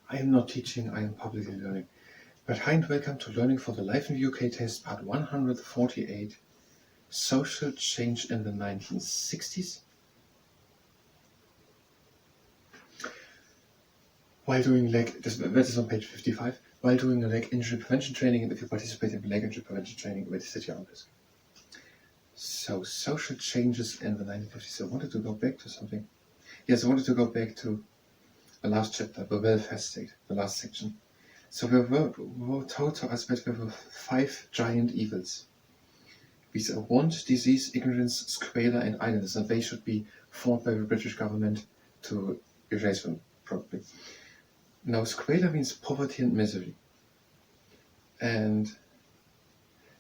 I am not teaching, I am publicly learning. But hi and welcome to Learning for the Life in the UK test, part 148, Social Change in the 1960s. While doing that is on page 55, while doing a leg injury prevention training, and if you participate in leg injury prevention training, it is at your own risk. So, social changes in the 1950s. I wanted to go back to something. Yes, I wanted to go back to the last chapter, the welfare state, the last section. So we were told to us that there were 5 giant evils. These are want, disease, ignorance, squalor, and idleness, and they should be fought by the British government to erase them, probably. Now, squalor means poverty and misery. And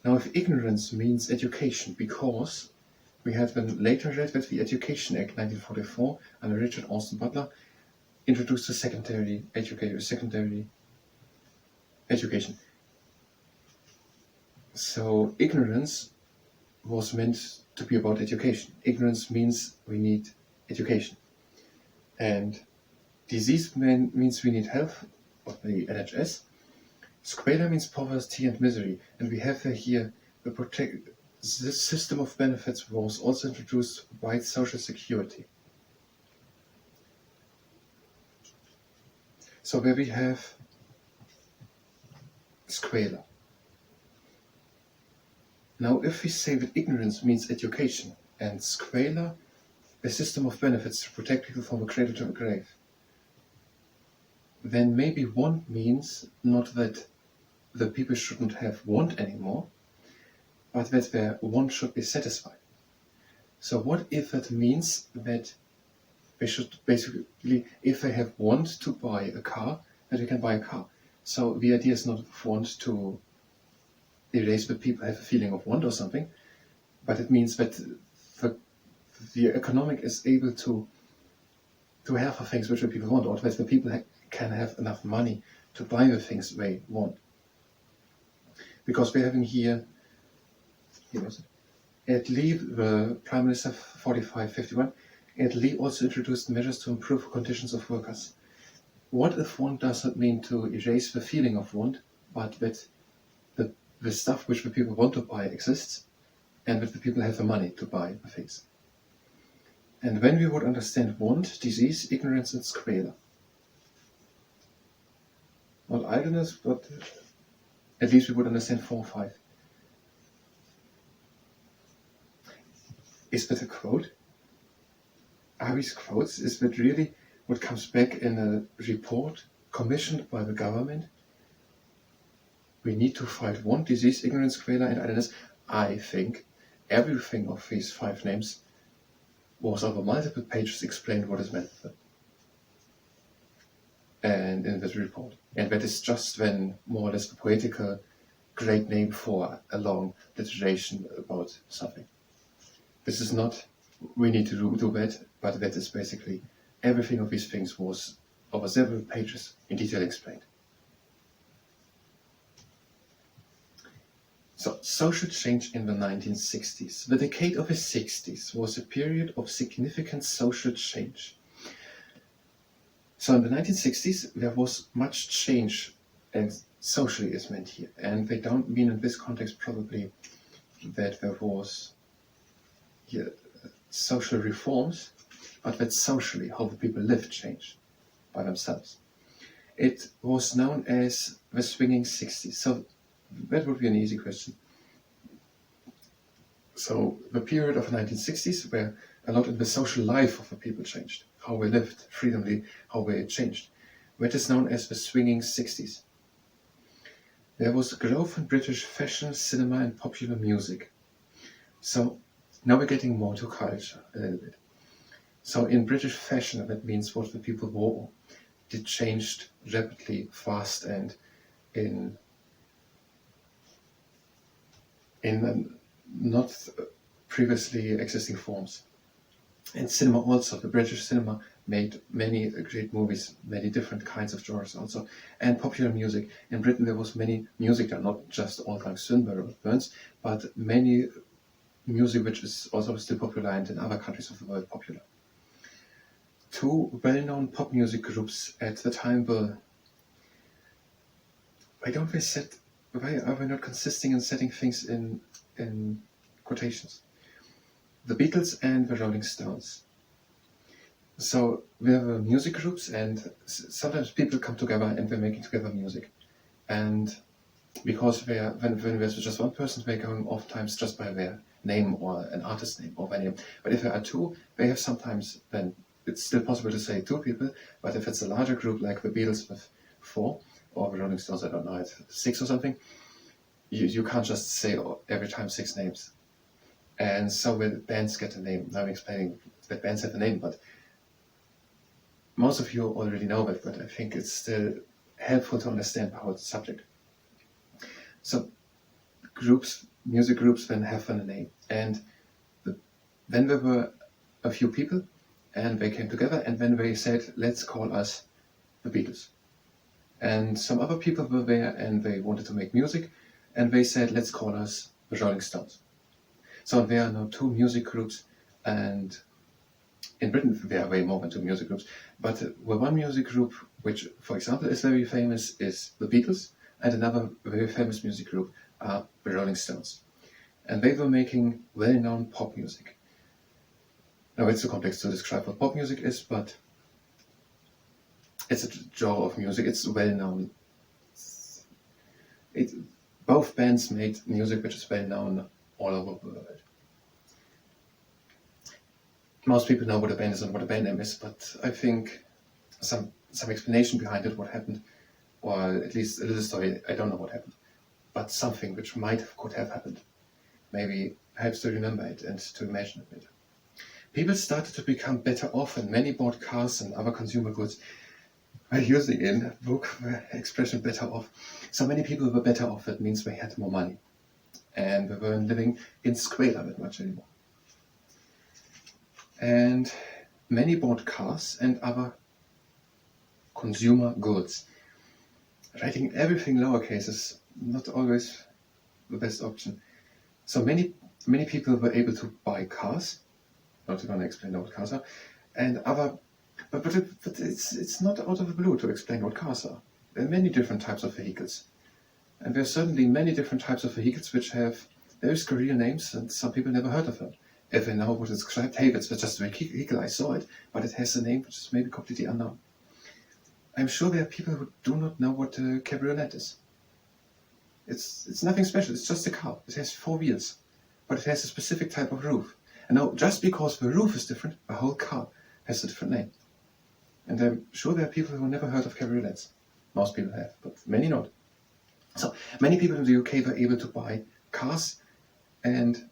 now if ignorance means education, because we have then later read that the Education Act 1944 under Richard Austin Butler introduced a secondary education. So ignorance was meant to be about education. Ignorance means we need education. And disease means we need health of the NHS. Squalor means poverty and misery. And we have here this system of benefits was also introduced by social security. So where we have squalor. Now, if we say that ignorance means education and squalor a system of benefits to protect people from the cradle to the grave, then maybe want means not that the people shouldn't have want anymore, but that their want should be satisfied. So what if it means that they should basically, if they have want to buy a car, that they can buy a car. So the idea is not want to erase that people have a feeling of want or something, but it means that the economic is able to have the things which the people want, or that the people can have enough money to buy the things they want. Because we're having here was it? Ed Lee, the Prime Minister 45-51, Ed Lee also introduced measures to improve the conditions of workers. What if want does not mean to erase the feeling of want, but that the stuff which the people want to buy exists, and that the people have the money to buy the things. And when we would understand want, disease, ignorance, and squalor, not idleness, but at least we would understand 4 or 5. Is that a quote? Are these quotes? Is that really what comes back in a report commissioned by the government? We need to fight want, disease, ignorance, squalor, and idleness. I think everything of these 5 names was over multiple pages explained what is meant with them. And in this report. And that is just then more or less the poetical great name for a long litigation about something. This is not, we need to do that, but that is basically everything of these things was over several pages in detail explained. So, social change in the 1960s. The decade of the 60s was a period of significant social change. So in the 1960s, there was much change, and socially is meant here. And they don't mean in this context probably that there was social reforms, but that socially how the people lived changed by themselves. It was known as the swinging 60s. So that would be an easy question. So the period of the 1960s where a lot in the social life of the people changed, how they lived freely, how they changed. That is known as the swinging 60s. There was growth in British fashion, cinema, and popular music. So now we're getting more to culture a little bit. So in British fashion, that means what the people wore. It changed rapidly, fast, and in not previously existing forms. And cinema also, the British cinema made many great movies, many different kinds of genres also. And popular music. In Britain there was many music, not just Auld Lang Syne or Burns, but many music which is also still popular and in other countries of the world popular. 2 well-known pop music groups at the time were why are we not consisting in setting things in quotations? The Beatles and the Rolling Stones. So we have music groups, and sometimes people come together and they're making together music. And because when there's just one person, they're going oftentimes just by their name or an artist name or their name. But if there are two, they have sometimes, then it's still possible to say two people, but if it's a larger group like the Beatles with 4, or the Rolling Stones, I don't know, it's 6 or something, you can't just say every time 6 names. And so when bands get a name, now I'm explaining that bands have a name, but most of you already know that, but I think it's still helpful to understand the whole subject. So music groups then have a name, and then there were a few people, and they came together, and then they said, let's call us the Beatles. And some other people were there, and they wanted to make music, and they said, let's call us the Rolling Stones. So there are now 2 music groups, and in Britain there are way more than 2 music groups, but one music group, which, for example, is very famous, is the Beatles, and another very famous music group are the Rolling Stones. And they were making well-known pop music. Now, it's too complex to describe what pop music is, but it's a genre of music. It's well-known. Both bands made music which is well-known all over the world. Most people know what a band is and what a band name is, but I think some explanation behind it, what happened, or at least a little story, I don't know what happened, but something which could have happened, maybe helps to remember it and to imagine a bit. People started to become better off, and many bought cars and other consumer goods by using in a book the expression better off. So many people were better off, that means they had more money, and they weren't living in squalor that much anymore. And many bought cars and other consumer goods. Writing everything lowercase is not always the best option. So many people were able to buy cars. Not going to explain what cars are, and other, but it's not out of the blue to explain what cars are. There are many different types of vehicles, and there are certainly many different types of vehicles which have very scurril names, and some people never heard of them. If they know what it's described, hey, that's just a vehicle, I saw it, but it has a name which is maybe completely unknown. I'm sure there are people who do not know what a cabriolet is. It's nothing special, it's just a car. It has 4 wheels, but it has a specific type of roof. And now, just because the roof is different, the whole car has a different name. And I'm sure there are people who never heard of cabriolets. Most people have, but many not. So, many people in the UK were able to buy cars and...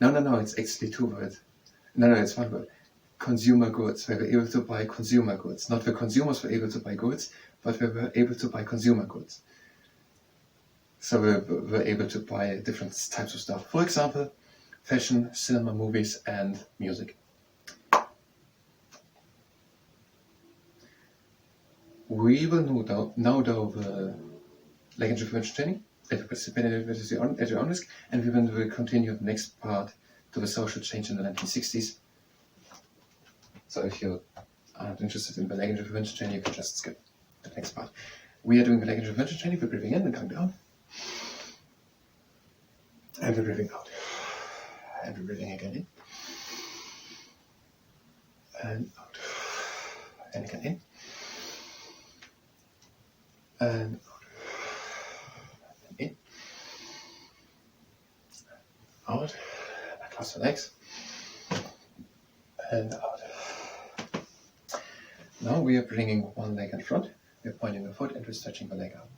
No, it's actually 2 words. No, it's 1 word. Consumer goods. They were able to buy consumer goods. Not the consumers were able to buy goods, but they were able to buy consumer goods. So we were able to buy different types of stuff. For example, fashion, cinema, movies, and music. We will now do the language information training at your own risk, and we will continue the next part to the social change in the 1960s. So if you are not interested in the language information training, you can just skip the next part. We are doing the language information training. We're breathing in and coming down, and we're breathing out. And we're breathing again in, and out, and again in, and out, and in, out, and cross the legs, and out. Now we are bringing one leg in front, we're pointing the foot and we're stretching the leg out.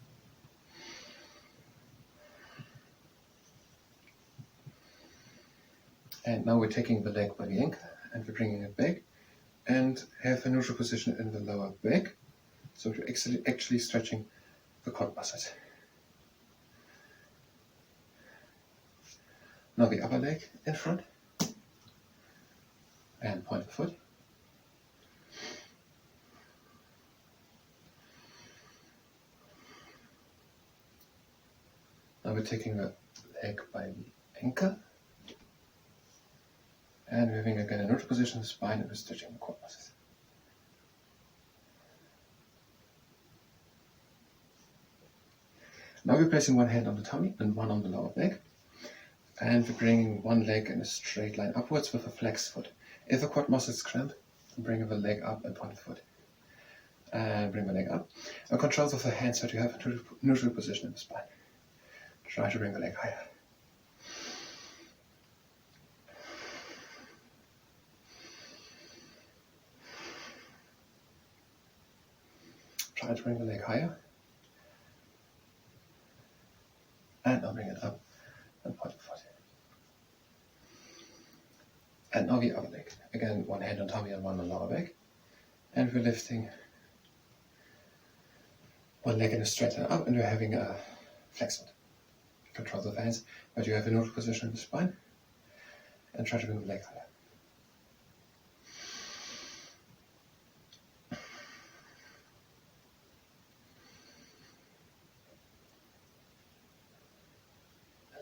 And now we're taking the leg by the ankle and we're bringing it back and have a neutral position in the lower back. So we're actually stretching the quad muscles. Now the upper leg in front and point the foot. Now we're taking the leg by the ankle. And we're having again a neutral position of the spine and we're stretching the quad muscles. Now we're placing one hand on the tummy and one on the lower back. And we're bringing one leg in a straight line upwards with a flexed foot. If the quad muscles cramp, bring the leg up and point the foot. And bring the leg up. And control with the hands that you have a neutral position in the spine. Try to bring the leg higher. Try to bring the leg higher. And now bring it up and point the foot. And now the other leg. Again, one hand on tummy and one on lower back. And we're lifting one leg in a straight line up, and we're having a flex foot. Control the hands, but you have a neutral position in the spine. And try to bring the leg higher.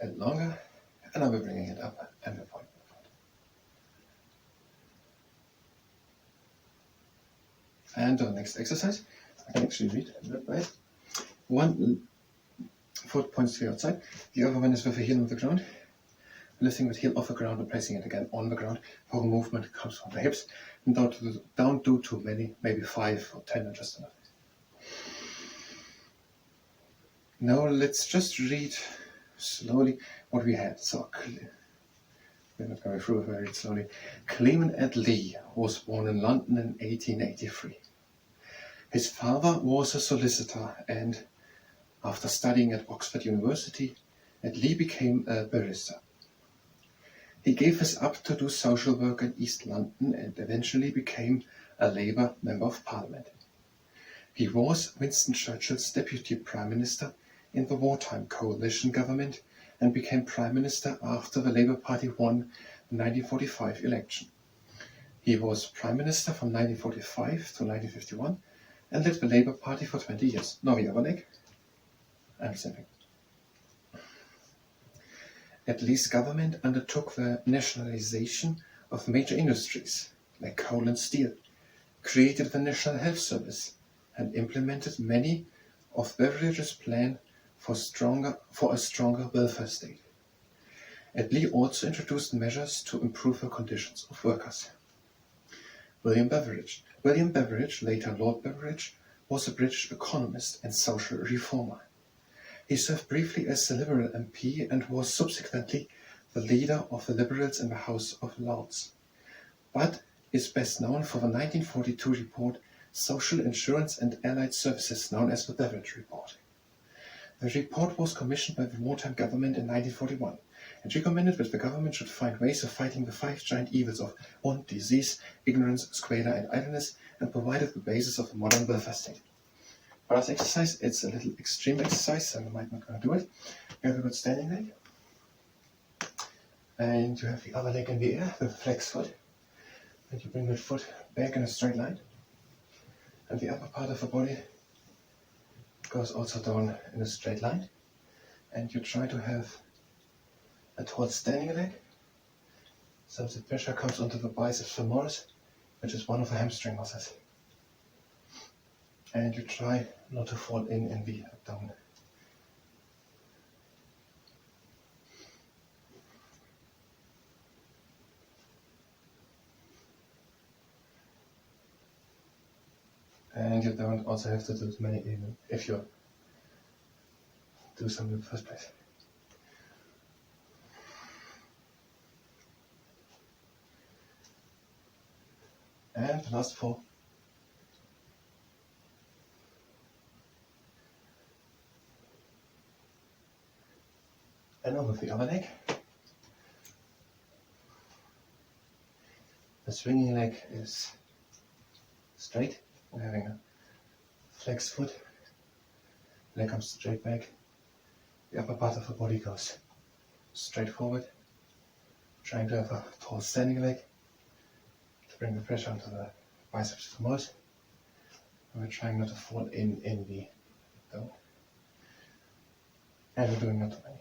A little longer, and now we're bringing it up and we're pointing the foot. And the next exercise, I can actually read it, right? One foot points to the outside, the other one is with the heel on the ground, lifting the heel off the ground and placing it again on the ground. For the movement comes from the hips, and don't do too many, maybe 5 or 10 are just enough. Now let's just read slowly what we had. So we're not going through it very slowly. Clement Attlee was born in London in 1883. His father was a solicitor, and after studying at Oxford University, Attlee became a barrister. He gave this up to do social work in East London and eventually became a Labour Member of Parliament. He was Winston Churchill's Deputy Prime Minister in the wartime coalition government and became Prime Minister after the Labour Party won the 1945 election. He was Prime Minister from 1945 to 1951 and led the Labour Party for 20 years. Now the other leg. And the same thing. Attlee's government undertook the nationalisation of major industries like coal and steel, created the National Health Service, and implemented many of Beveridge's plans for a stronger welfare state. Attlee also introduced measures to improve the conditions of workers. William Beveridge, later Lord Beveridge, was a British economist and social reformer. He served briefly as a Liberal MP and was subsequently the leader of the Liberals in the House of Lords, but is best known for the 1942 report Social Insurance and Allied Services, known as the Beveridge Report. The report was commissioned by the wartime government in 1941 and recommended that the government should find ways of fighting the 5 giant evils of want, disease, ignorance, squalor and idleness, and provided the basis of a modern welfare state. For this exercise, it's a little extreme exercise, so I might not going to do it. You have a good standing leg, and you have the other leg in the air with a flex foot, and you bring that foot back in a straight line, and the upper part of the body goes also down in a straight line, and you try to have a tall standing leg, so the pressure comes onto the biceps femoris, which is one of the hamstring muscles. And you try not to fall in the abdomen. And you don't also have to do many even if you do something in the first place. And the last 4. And over the other leg. The swinging leg is straight. We're having a flex foot. Leg comes straight back. The upper part of the body goes straight forward. Trying to have a tall standing leg to bring the pressure onto the biceps femoris. And we're trying not to fall in the abdomen. And we're doing not too many.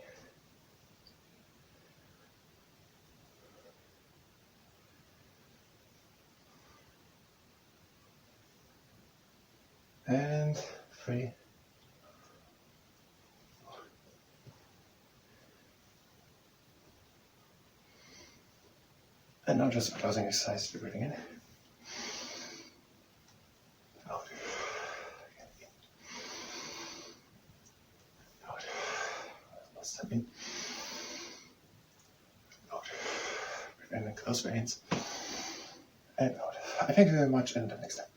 And 3, And now just a closing exercise, breathing in. Out. In. Out. Last time in. Out. Breathe in and close your hands. And out. I thank you very much, and until next time.